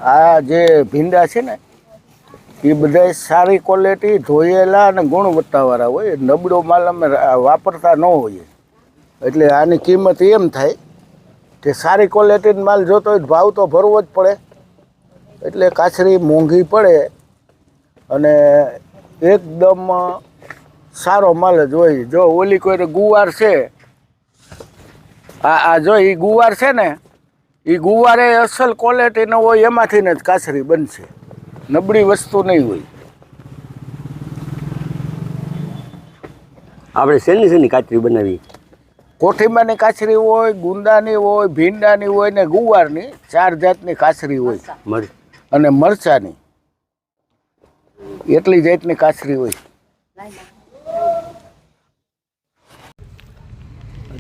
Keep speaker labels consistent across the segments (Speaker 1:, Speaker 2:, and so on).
Speaker 1: આ જે ભીંડા છે ને એ બધા સારી ક્વોલિટી ધોયેલા અને ગુણવત્તાવાળા હોય. નબળો માલ અમે વાપરતા ન હોઈએ. એટલે આની કિંમત એમ થાય કે સારી ક્વોલિટીનો માલ જોતો હોય ભાવ તો ભરવો જ પડે. એટલે કાચરી મોંઘી પડે અને એકદમ સારો માલ જ હોય. જો ઓલી કોઈ ગુવાર છે, આ જો એ ગુવાર છે ને, એ ગુવારે અસલ ક્વોલિટીનો હોય, એમાંથી જ કાચરી બનશે. નબળી વસ્તુ નહીં હોય.
Speaker 2: આપણે શેની કાચરી બનાવી?
Speaker 1: કોઠીંબાની કાચરી હોય, ગુંદાની હોય, ભીંડાની હોય ને ગુવારની 4 જાતની કાચરી હોય. અને મરચાની એટલી જાતની કાચરી હોય.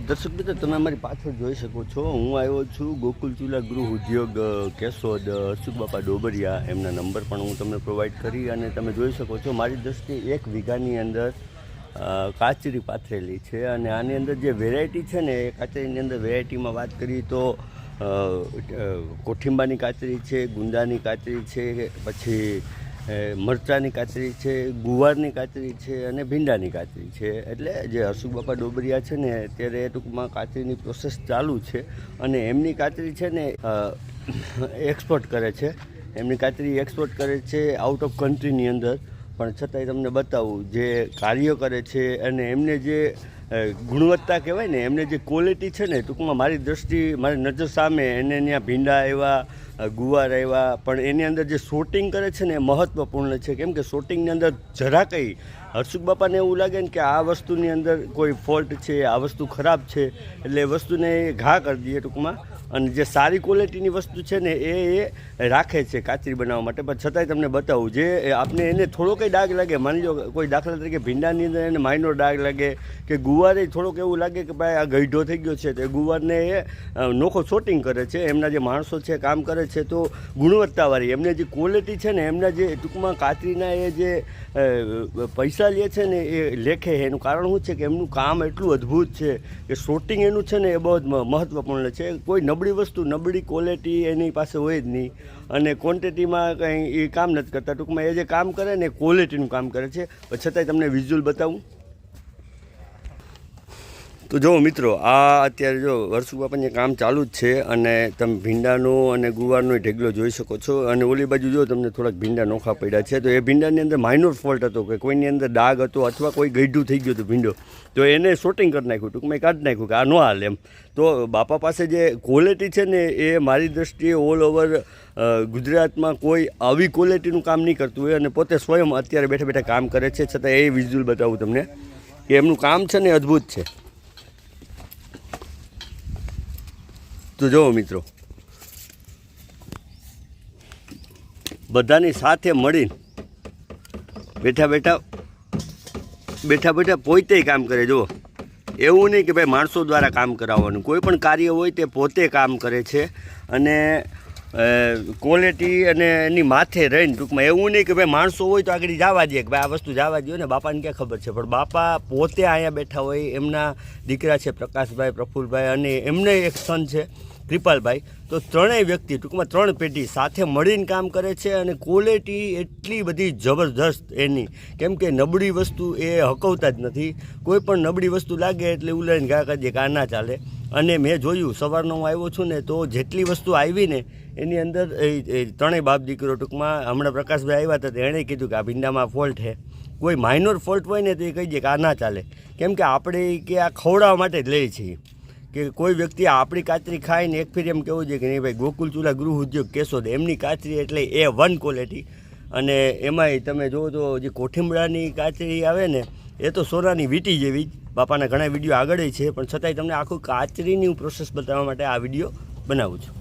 Speaker 2: દર્શક મિત્રો, તમે અમારી પાછળ જોઈ શકો છો. હું આવ્યો છું ગોકુલ ચૂલા ગૃહ ઉદ્યોગ કેશોદ, હર્ષુક બાપા ડોબરિયા. એમના નંબર પણ હું તમને પ્રોવાઈડ કરી, અને તમે જોઈ શકો છો મારી દ્રષ્ટિએ 1 વીઘાની અંદર કાચરી પાથરેલી છે. અને આની અંદર જે વેરાયટી છે ને, એ કાચરીની અંદર વેરાયટીમાં વાત કરીએ તો કોઠીંબાની કાચરી છે, ગુંદાની કાચરી છે, પછી મરચાંની કાચરી છે, ગુવારની કાચરી છે અને ભીંડાની કાચરી છે. એટલે જે હર્ષુક બાપા ડોબરિયા છે ને, અત્યારે ટૂંકમાં કાચરીની પ્રોસેસ ચાલુ છે. અને એમની કાચરી છે ને એક્સપોર્ટ કરે છે. એમની કાચરી એક્સપોર્ટ કરે છે આઉટ ઓફ કન્ટ્રીની અંદર. પણ છતાંય તમને બતાવું જે કાર્ય કરે છે અને એમને જે ગુણવત્તા કહેવાય ને, એમને જે ક્વોલિટી છે ને, ટૂંકમાં મારી દ્રષ્ટિ, મારી નજર સામે એને ત્યાં ભીંડા આવ્યા, ગુવાર આવ્યા, પણ એની અંદર જે શોટિંગ કરે છે ને એ મહત્ત્વપૂર્ણ છે. કેમ કે શોટિંગની અંદર જરા કંઈ હર્ષુક બાપાને એવું લાગે ને કે આ વસ્તુની અંદર કોઈ ફોલ્ટ છે, આ વસ્તુ ખરાબ છે, એટલે એ વસ્તુને ઘા કરી દઈએ ટૂંકમાં. અને જે સારી ક્વોલિટીની વસ્તુ છે ને એ રાખે છે કાચરી બનાવવા માટે. પણ છતાંય તમને બતાવું, જે આપણે એને થોડો કંઈ ડાઘ લાગે, માની લો કોઈ દાખલા તરીકે ભીંડાની અંદર એને માઇનોર ડાઘ લાગે, કે ગુવારે થોડોક એવું લાગે કે ભાઈ આ ગઈઢો થઈ ગયો છે, તો એ ગુવારને એ નોખો શોટિંગ કરે છે. એમના જે માણસો છે કામ કરે છે તો ગુણવત્તાવાળી એમને જે ક્વોલિટી છે ને, એમના જે ટૂંકમાં કાચરીના એ જે પૈસા લે છે ને એ લેખે. એનું કારણ શું છે કે એમનું કામ એટલું અદ્ભુત છે કે શોટિંગ એનું છે ને એ બહુ જ મહત્ત્વપૂર્ણ છે. કોઈ નબળી વસ્તુ, નબળી ક્વોલિટી એની પાસે હોય જ નહીં, અને ક્વોન્ટિટીમાં કંઈ એ કામ નથી કરતા. ટૂંકમાં એ જે કામ કરે ને એ ક્વોલિટીનું કામ કરે છે. છતાંય તમને વિઝ્યુઅલ બતાવું તો જુઓ મિત્રો, આ અત્યારે જો હર્ષુક બાપાને કામ ચાલુ જ છે. અને તમે ભીંડાનો અને ગુવારનો ઢેગલો જોઈ શકો છો. અને ઓલી બાજુ જો તમને થોડાક ભીંડા નોખા પડ્યા છે, તો એ ભીંડાની અંદર માઇનોર ફોલ્ટ હતો, કે કોઈની અંદર ડાઘ હતો અથવા કોઈ ગઈઢું થઈ ગયું હતું ભીંડો, તો એને શોટિંગ કરી નાખ્યું, ટૂંકમાં કાઢી નાખ્યું કે આ ન હાલે એમ. તો બાપા પાસે જે ક્વોલિટી છે ને એ મારી દ્રષ્ટિએ ઓલ ઓવર ગુજરાતમાં કોઈ આવી ક્વોલિટીનું કામ નહીં કરતું હોય. અને પોતે સ્વયં અત્યારે બેઠા બેઠા કામ કરે છે. છતાં એ વિઝ્યુઅલ બતાવું તમને કે એમનું કામ છે ને અદ્ભુત છે. તો જુઓ મિત્રો, બધાની સાથે મળીને બેઠા બેઠા પોતે કામ કરે. જુઓ, એવું નહીં કે ભાઈ માણસો દ્વારા કામ કરાવવાનું. કોઈ પણ કાર્ય હોય તે પોતે કામ કરે છે. અને ક્વોલિટી અને એની માથે રહીને, ટૂંકમાં એવું નહીં કે ભાઈ માણસો હોય તો આગળ જવા દે, કે ભાઈ આ વસ્તુ જવા દો ને, બાપાને ક્યાં ખબર છે. પણ બાપા પોતે અહીંયા બેઠા હોય, એમના દીકરા છે પ્રકાશભાઈ, પ્રફુલભાઈ, અને એમને એક સન છે કૃપાલભાઈ. તો ત્રણેય વ્યક્તિ, ટૂંકમાં 3 પેઢી સાથે મળીને કામ કરે છે. અને ક્વોલિટી એટલી બધી જબરદસ્ત એની, કેમ કે નબળી વસ્તુ એ હકવતા જ નથી. કોઈ પણ નબળી વસ્તુ લાગે એટલે ઉલાઈને ઘા કરી દે કે આ ના ચાલે. અને મેં જોયું, સવારનો હું આવ્યો છું ને, તો જેટલી વસ્તુ આવી ને એની અંદર એ ત્રણેય બાપ દીકરો, ટૂંકમાં હમણાં પ્રકાશભાઈ આવ્યા હતા તો એણે કીધું કે આ ભીંડામાં ફોલ્ટ છે. કોઈ માઇનોર ફોલ્ટ હોય ને તો એ કહી દે કે આ ના ચાલે. કેમ કે આપણે કે આ ખવડાવવા માટે જ લઈએ છીએ, કે કોઈ વ્યક્તિ આપણી કાચરી ખાઈને એક ફેર એમ કહેવું જોઈએ કે નહીં ભાઈ ગોકુલ ચૂલા ગૃહ ઉદ્યોગ કેશોદ, એમની કાચરી એટલે A1 ક્વોલિટી. અને એમાંય તમે જુઓ તો જે કોઠીંબડાની કાચરી આવે ને એ તો સોનાની વીંટી જેવી જ. બાપાના ઘણા વિડીયો આગળ છે, પણ છતાંય તમને આખું કાચરીની હું પ્રોસેસ બતાવવા માટે આ વિડીયો બનાવું છું.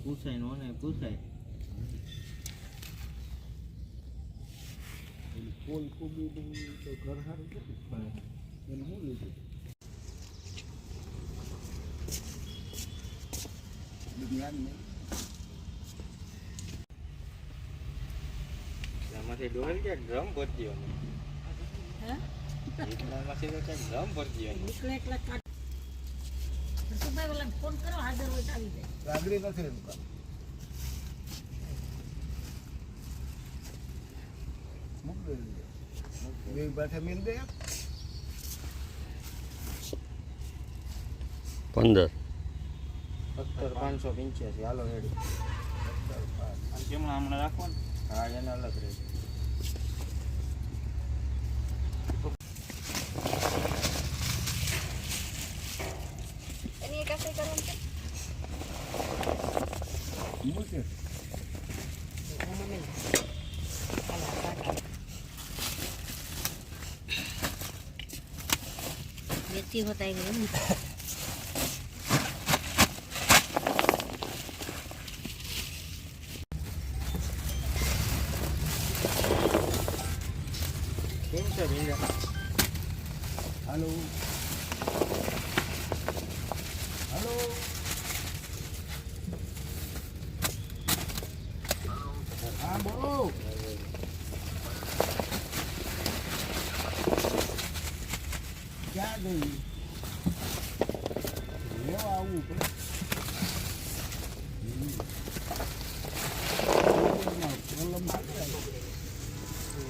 Speaker 3: પૂછાય નો ને પૂછાય
Speaker 1: ફૂલ કુબી તો ઘર સારું કેટલું એને શું લીધું યાદ નહીં
Speaker 3: એમાંથી ડોલ કે ડ્રમ ભરતી હોય હે એટલામાંથી તો ક્યાંક ડ્રમ ભરતી હોય
Speaker 4: એકલા કાટ સુભાઈ વાલા ફોન કરો હાજર હોય તો આવી જાય
Speaker 1: રાગડી નથી એનું કામ મૂક દે બે પાઠે મિલ દે
Speaker 2: 15
Speaker 3: 17,585 હાલો રેડી અને કેમણા હમણાં રાખો ને હા એને અલગ રહે
Speaker 4: એની એક અસર કરવાનું છે
Speaker 1: મૂકે
Speaker 4: વેચી હોતા ગયું
Speaker 3: કેમ છે ભીંડા
Speaker 1: હાલો હાલો હા બોલો ક્યાં ગઈ લેવા આવવું પડે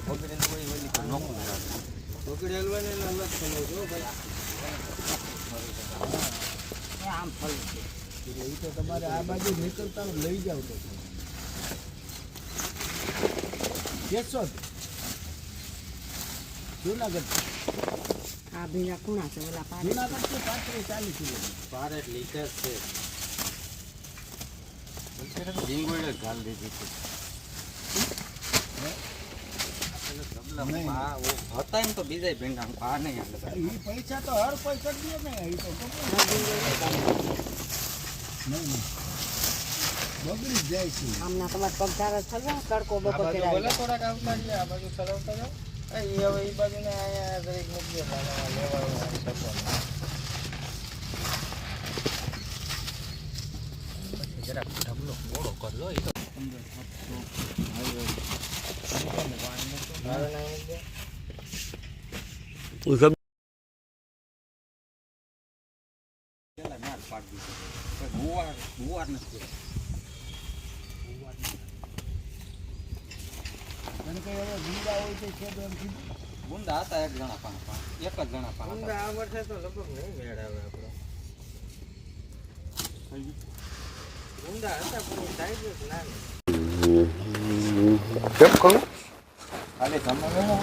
Speaker 3: બગડેલું હોય ઓલી પર નોખું બગડેલું હોય ને એને અલગ સમજો જો ભાઈ આમ ફળ છે
Speaker 1: એટલે એ તો તમારે આ બાજુ નીકળતા હોય લઈ જાવ તો કેશોદ જુનાગઢ
Speaker 4: આ ભીના કુણા છે ઓલા પાડે
Speaker 1: જુનાગઢ તો 35-40 કિલોમીટર
Speaker 3: પાર એટલે લીટર છે ઝીંગોળે ઘાલ દીધી છે હતા એમ તો બીજા ભીંડા આ નહીં
Speaker 1: એ પૈસા તો હર કોઈ કરી દે ને એ તો નહીં બગડી જ જાય છે
Speaker 4: આમના તમારે પગધાર જ થશે ને તડકો બકો
Speaker 3: ભલે થોડાક આવતા રહીએ આ બાજુ ચલાવતા જાઓ એ હવે એ બાજુ ને અહીંયા દરેક મૂકી જરાક ઢગલો મોડો કરજો એ તો 15 માર પાડી દીધો ગુવાર નથી
Speaker 1: અને કઈ હવે ગુંડા હોય તો છે તો એમ કીધું
Speaker 3: ગુંડા હતા એક જણા પાણા એક જ જણા પાણા ગુંડા આ વર્ષે તો લગભગ નહીં મેળ આવે આપણો ગુંડા હતા પણ સાઈઝ જ ના
Speaker 2: કેમ કહું
Speaker 3: ખાલી જમવા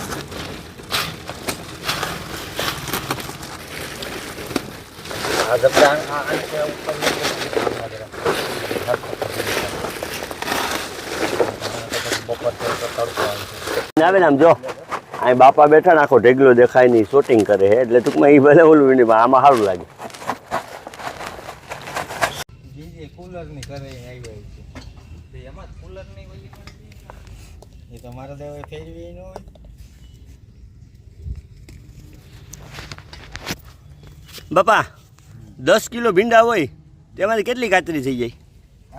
Speaker 3: આ જબડા આ ઉપર બપોર તડકો
Speaker 2: આવે ને આમ જો અહીં બાપા બેઠા ને આખો ઢેગલો દેખાય નહીં શૂટિંગ કરે છે એટલે ટૂંકમાં એ ભલે ઓલું નહીં પણ આમાં સારું લાગે
Speaker 3: જે કુલરની કરે આવી છે એમાં કુલર નહીં હોય એ તો મારા દેવા ફેરવી ન હોય
Speaker 2: બાપા 10 કિલો ભીંડા હોય તેમાંથી કેટલી કાતરી થઈ જાય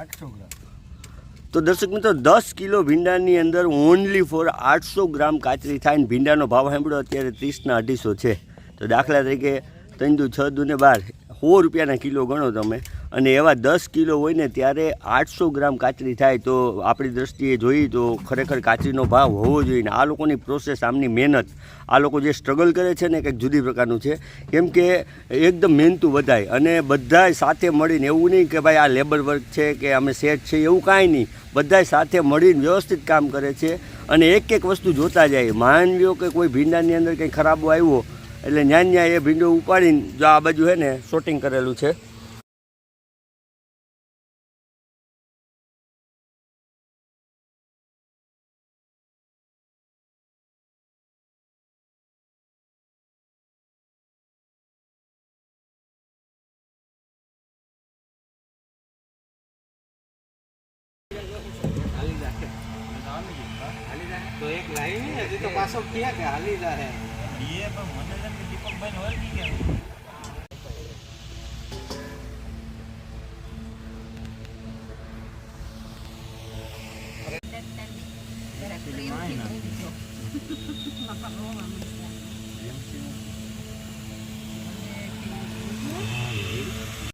Speaker 1: 800 ગ્રામ
Speaker 2: તો દર્શક મિત્રો 10 કિલો ભીંડાની અંદર ઓનલી ફોર 800 ગ્રામ કાચરી થાય ને ભીંડાનો ભાવ સાંભળ્યો અત્યારે 30 ના 250 છે તો દાખલા તરીકે 3 દુ 6 દુ ને 12 100 રૂપિયાના કિલો ગણો તમે અને એવા 10 કિલો હોય ને ત્યારે 800 ગ્રામ કાચરી થાય તો આપણી દ્રષ્ટિએ જોઈએ તો ખરેખર કાચરીનો ભાવ હોવો જોઈએ ને આ લોકોની પ્રોસેસ આમની મહેનત આ લોકો જે સ્ટ્રગલ કરે છે ને કંઈક જુદી પ્રકારનું છે કેમ કે એકદમ મહેનતું બધાય અને બધાય સાથે મળીને એવું નહીં કે ભાઈ આ લેબર વર્ક છે કે અમે સેટ છે એવું કાંઈ નહીં બધાય સાથે મળીને વ્યવસ્થિત કામ કરે છે અને એક એક વસ્તુ જોતા જાય માન લ્યો કે કોઈ ભીંડાની અંદર કંઈ ખરાબો આવ્યો એટલે ન્યા એ ભીંડો ઉપાડીને જો આ બાજુ છે ને શૂટિંગ કરેલું છે
Speaker 3: તો એક લાવી ને હજી તો પાછો ક્યાં કે હાલી જાય
Speaker 4: પ્રેમથી